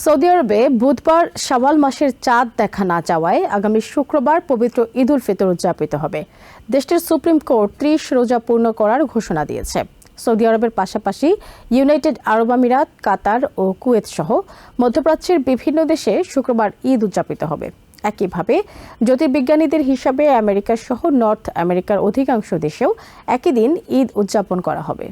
Saudi আরবে বুধবার শাওয়াল মাসের চাঁদ দেখা না যাওয়ায় আগামী শুক্রবার পবিত্র ঈদ উল ফিতর উদযাপিত হবে। দেশটির সুপ্রিম কোর্ট ৩০ রোজা পূর্ণ করার ঘোষণা দিয়েছে। সৌদি আরবের পাশাপাশি ইউনাইটেড আরব আমিরাত, কাতার ও কুয়েত সহ মধ্যপ্রাচ্যের বিভিন্ন দেশে শুক্রবার ঈদ উদযাপিত হবে। একইভাবে জ্যোতির্বিজ্ঞানীদের হিসাবে আমেরিকা সহ নর্থ আমেরিকার অধিকাংশ দেশেও একই দিন ঈদ উদযাপন করা হবে।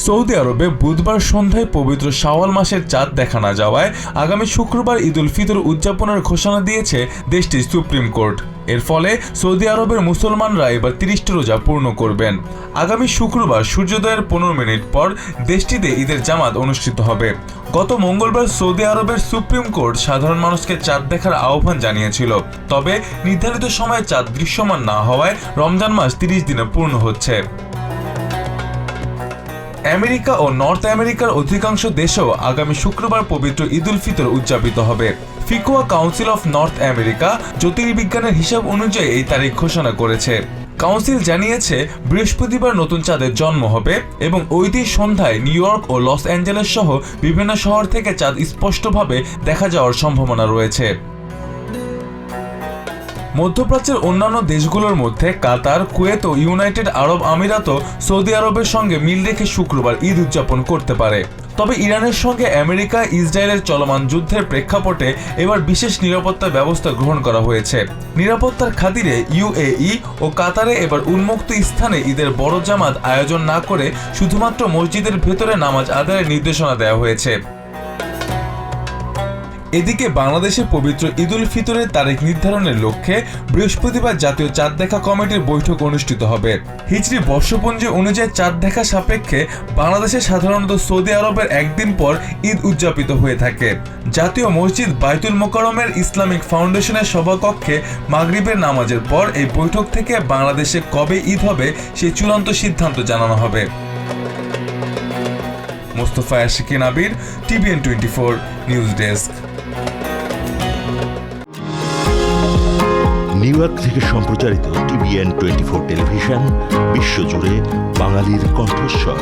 সৌদি আরবে বুধবার সন্ধ্যায় পবিত্র শাওয়াল মাসের চাঁদ দেখা না যাওয়ায় আগামী শুক্রবার ঈদ উল ফিতর উদযাপনের ঘোষণা দিয়েছে দেশটির সুপ্রিম কোর্ট। এর ফলে সৌদি আরবের মুসলমানরা এবার ৩০টি রোজা পূর্ণ করবেন। আগামী শুক্রবার সূর্যোদয়ের ১৫ মিনিট পর দেশটিতে ঈদের জামাত অনুষ্ঠিত হবে। গত মঙ্গলবার সৌদি আরবের সুপ্রিম কোর্ট সাধারণ মানুষকে চাঁদ দেখার আহ্বান জানিয়েছিল, তবে নির্ধারিত সময়ে চাঁদ দৃশ্যমান না হওয়ায় রমজান মাস ৩০ দিনে পূর্ণ হচ্ছে। আমেরিকা ও নর্থ আমেরিকার অধিকাংশ দেশেও আগামী শুক্রবার পবিত্র ঈদ উল ফিতর উদযাপিত হবে। ফিকোয়া কাউন্সিল অফ নর্থ আমেরিকা জ্যোতির্বিজ্ঞানের হিসাব অনুযায়ী এই তারিখ ঘোষণা করেছে। কাউন্সিল জানিয়েছে বৃহস্পতিবার নতুন চাঁদের জন্ম হবে এবং ওই দিন সন্ধ্যায় নিউ ইয়র্ক ও লস অ্যাঞ্জেলেস সহ বিভিন্ন শহর থেকে চাঁদ স্পষ্টভাবে দেখা যাওয়ার সম্ভাবনা রয়েছে। মধ্যপ্রাচ্যের অন্যান্য দেশগুলোর মধ্যে কাতার, কুয়েত ও ইউনাইটেড আরব আমিরাতও সৌদি আরবের সঙ্গে মিল রেখে শুক্রবার ঈদ উদযাপন করতে পারে। তবে ইরানের সঙ্গে আমেরিকা ইসরায়েলের চলমান যুদ্ধের প্রেক্ষাপটে এবার বিশেষ নিরাপত্তা ব্যবস্থা গ্রহণ করা হয়েছে। নিরাপত্তার খাতিরে ইউএই ও কাতারে এবার উন্মুক্ত স্থানে ঈদের বড় জামাত আয়োজন না করে শুধুমাত্র মসজিদের ভেতরে নামাজ আদায়ের নির্দেশনা দেওয়া হয়েছে। এদিকে বাংলাদেশে পবিত্র ঈদ উল ফিতরের তারিখ নির্ধারণের লক্ষ্যে বৃহস্পতিবার জাতীয় চাঁদ দেখা কমিটির বৈঠক অনুষ্ঠিত হবে। হিজরি বর্ষপঞ্জি অনুযায়ী চাঁদ দেখা সাপেক্ষে বাংলাদেশে সাধারণত সৌদি আরবের একদিন পর ঈদ উদযাপিত হয়ে থাকে। জাতীয় মসজিদ বাইতুল মোকাররমের ইসলামিক ফাউন্ডেশনের সভাকক্ষে মাগরিবের নামাজের পর এই বৈঠক থেকে বাংলাদেশে কবে ঈদ হবে সেই চূড়ান্ত সিদ্ধান্ত জানানো হবে। মোস্তফা আশিকিন আবির, TVN 24 news desk. New York থেকে সম্প্রচারিত TVN 24 টেলিভিশন বিশ্বজুড়ে বাঙালির কণ্ঠস্বর।